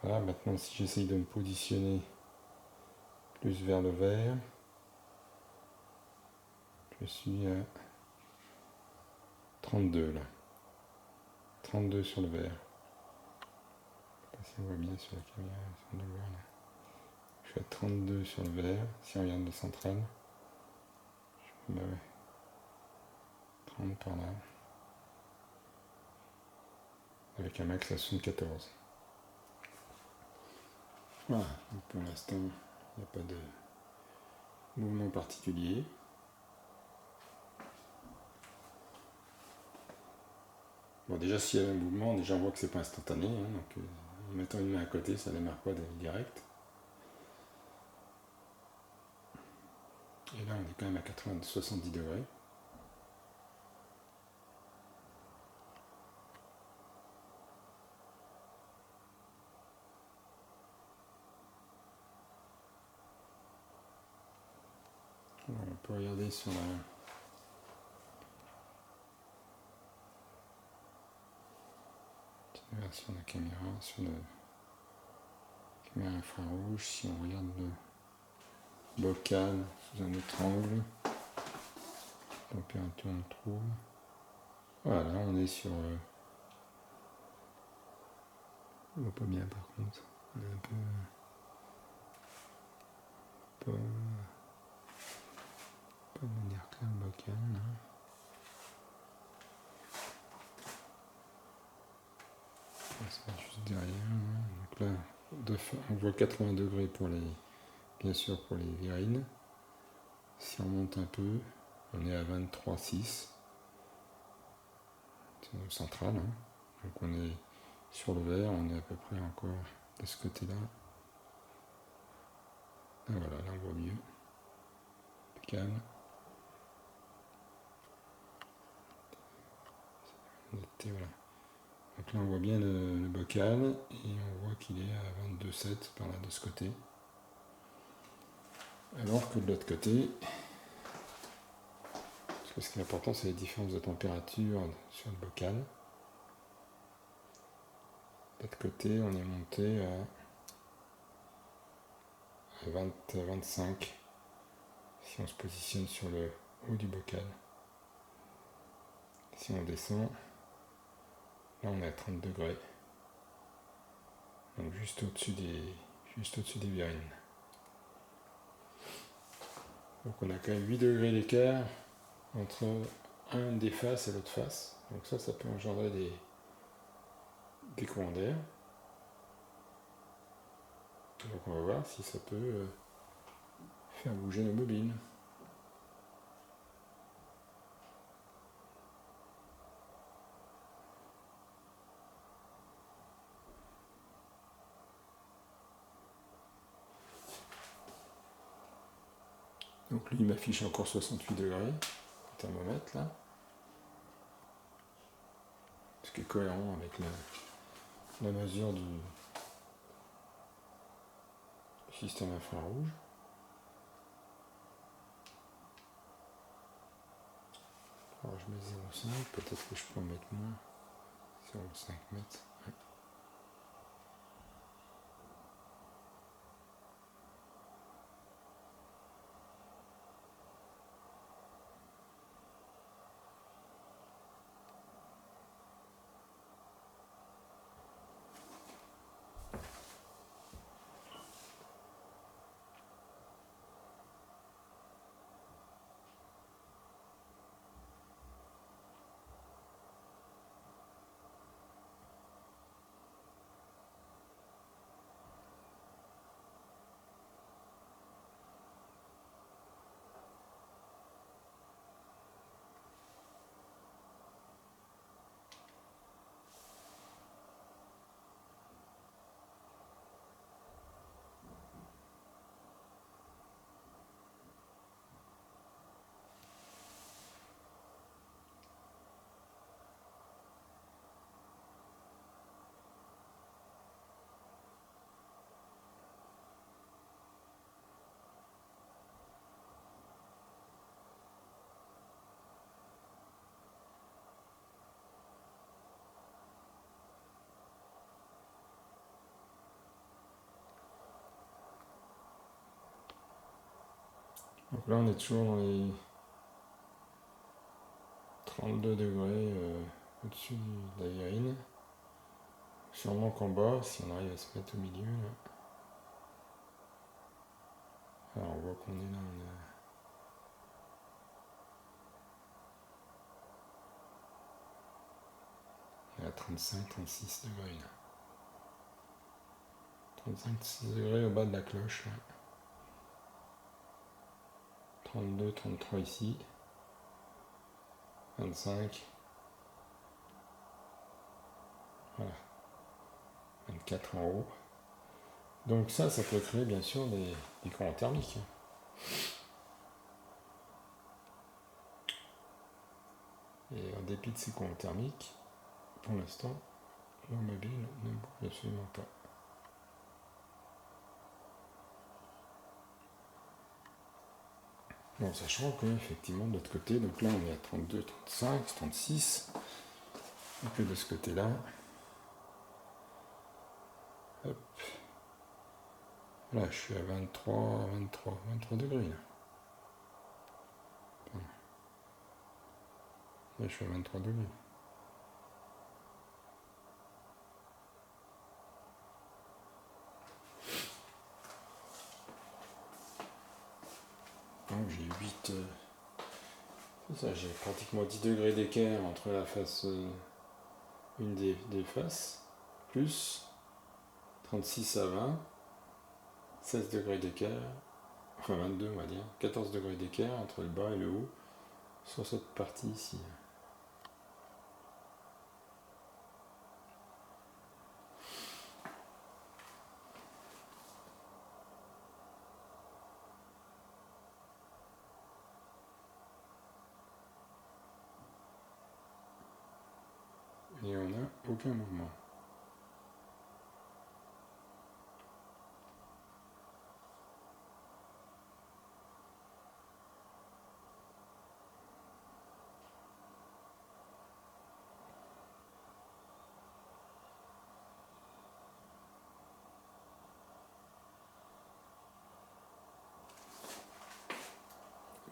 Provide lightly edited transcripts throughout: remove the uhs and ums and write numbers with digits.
Voilà, maintenant si j'essaye de me positionner plus vers le vert, je suis à 32 là. 32 sur le vert. Je sais pas si on voit bien sur la caméra, sur le vert, là. Je suis à 32 sur le vert, si on regarde le central. Bah ouais. 30 par là. Avec un max à 74. Voilà, donc pour l'instant, il n'y a pas de mouvement particulier. Bon, déjà, s'il y avait un mouvement, déjà on voit que c'est pas instantané, hein, donc en mettant une main à côté, ça démarre pas direct. Et là, on est quand même à 70 degrés. Alors, on peut regarder sur la version de la caméra, sur la caméra infrarouge, si on regarde le bocal sous un autre angle, température on trouve. Voilà, on est sur... on voit pas bien par contre. On est un peu... pas de manière claire le bocal. Là. Ça va juste derrière. Donc là, on voit 80 degrés pour les... bien sûr pour les virines. Si on monte un peu, on est à 23,6. C'est le central. Hein. Donc on est sur le vert, on est à peu près encore de ce côté-là. Ah voilà, là on voit mieux. Calme. Voilà. Donc là on voit bien le bocal et on voit qu'il est à 22,7 par là de ce côté. Alors que de l'autre côté, parce que ce qui est important c'est les différences de température sur le bocal. De l'autre côté on est monté à 25 si on se positionne sur le haut du bocal. Si on descend, là on est à 30 degrés. Donc juste au-dessus des virines. Donc on a quand même 8 degrés d'écart entre une des faces et l'autre face. Donc ça peut engendrer des courants d'air. Donc on va voir si ça peut faire bouger nos bobines. Donc lui il m'affiche encore 68 degrés, le thermomètre là. Ce qui est cohérent avec la mesure du système infrarouge. Alors je mets 0,5, peut-être que je peux en mettre moins. 0,5 mètres. Ouais. Donc là on est toujours dans les 32 degrés au-dessus de la verrine. Sûrement qu'en bas, si on arrive à se mettre au milieu, là. Alors on voit qu'on est là, on est à 35-36 degrés là. 35-36 degrés au bas de la cloche là. 32-33 ici. 25. Voilà. 24 en haut. Donc ça peut créer bien sûr des courants thermiques. Et en dépit de ces courants thermiques, pour l'instant, le mobile ne bouge absolument pas. Bon, sachant que effectivement de l'autre côté, donc là on est à 32, 35, 36, et que de ce côté-là, hop, là je suis à 23 degrés là. Là je suis à 23 degrés. Donc j'ai 8, c'est ça, j'ai pratiquement 10 degrés d'écart entre la face, une des faces, plus 36 à 20, 16 degrés d'écart, enfin 22 on va dire, 14 degrés d'écart entre le bas et le haut sur cette partie ici. Et on n'a aucun mouvement.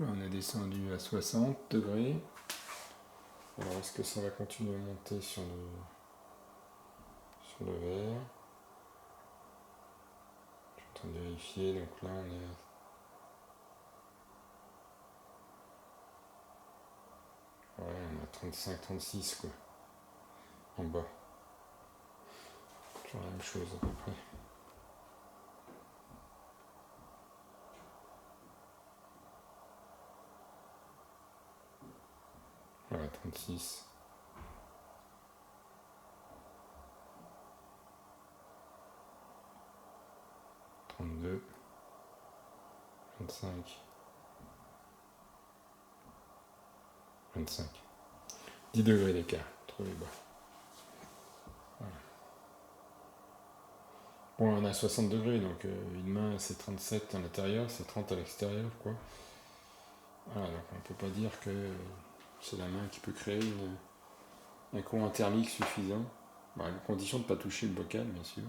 Là, on est descendu à 60 degrés. Alors est-ce que ça va continuer à monter sur le vert? Je suis en train de vérifier, donc là on est à, ouais, on est à 35-36 quoi, en bas. Toujours la même chose à peu près. Voilà, 36. Trente-deux. 25. 25. 10 degrés d'écart, trop bas. Voilà. Bon, on a 60 degrés, donc une main c'est 37 à l'intérieur, c'est 30 à l'extérieur, quoi. Voilà, donc on peut pas dire que c'est la main qui peut créer un courant thermique suffisant. Bah, à condition de ne pas toucher le bocal, bien sûr.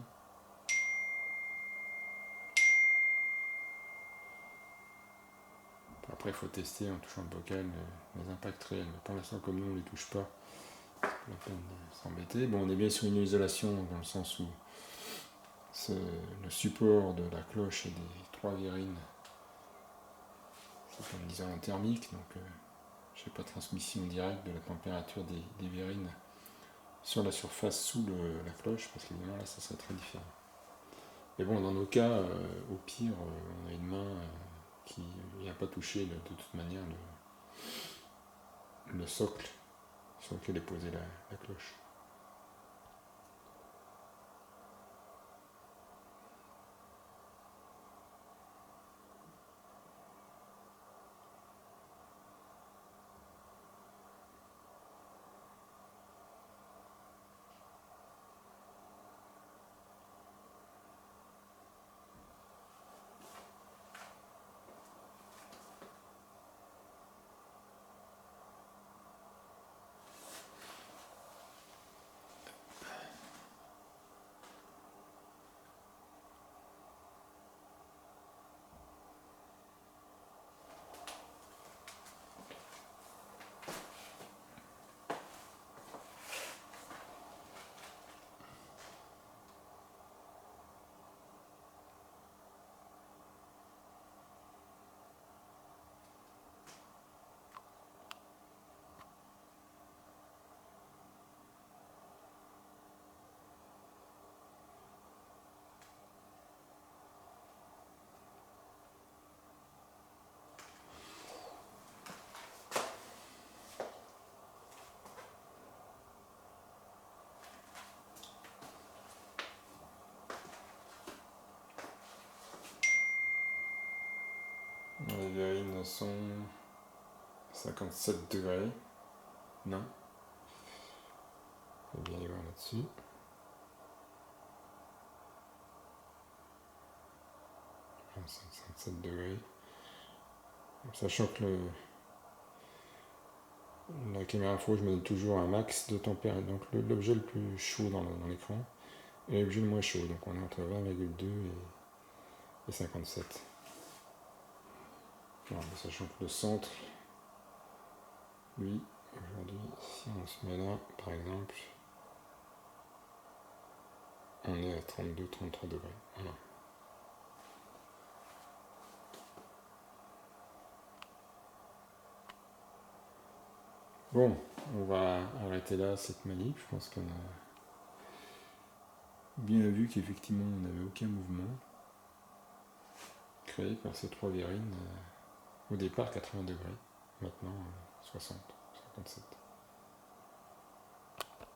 Après, il faut tester en touchant le bocal les impacts réels. Mais pour l'instant, comme nous, on ne les touche pas, c'est pas la peine de s'embêter. Bon, on est bien sur une isolation, dans le sens où le support de la cloche et des trois verrines, c'est un isolant thermique, donc je n'ai pas de transmission directe de la température des verrines sur la surface sous la cloche, parce qu'évidemment là, ça serait très différent. Mais bon, dans nos cas, au pire, on a une main qui ne vient pas toucher de toute manière le socle sur lequel est posée la cloche. verrines sont 57 degrés. Non. On va bien aller voir là-dessus. Voilà, 57 degrés. Sachant que la caméra infrarouge me donne toujours un max de température, donc l'objet le plus chaud dans l'écran et l'objet le moins chaud, donc on est entre 20,2 et 57. Voilà, sachant que le centre, lui, aujourd'hui, si on se met là, par exemple, on est à 32-33 degrés. Voilà. Bon, on va arrêter là cette manip. Je pense qu'on a bien vu qu'effectivement on n'avait aucun mouvement créé par ces trois verrines. Au départ 80 degrés, maintenant 60, 57.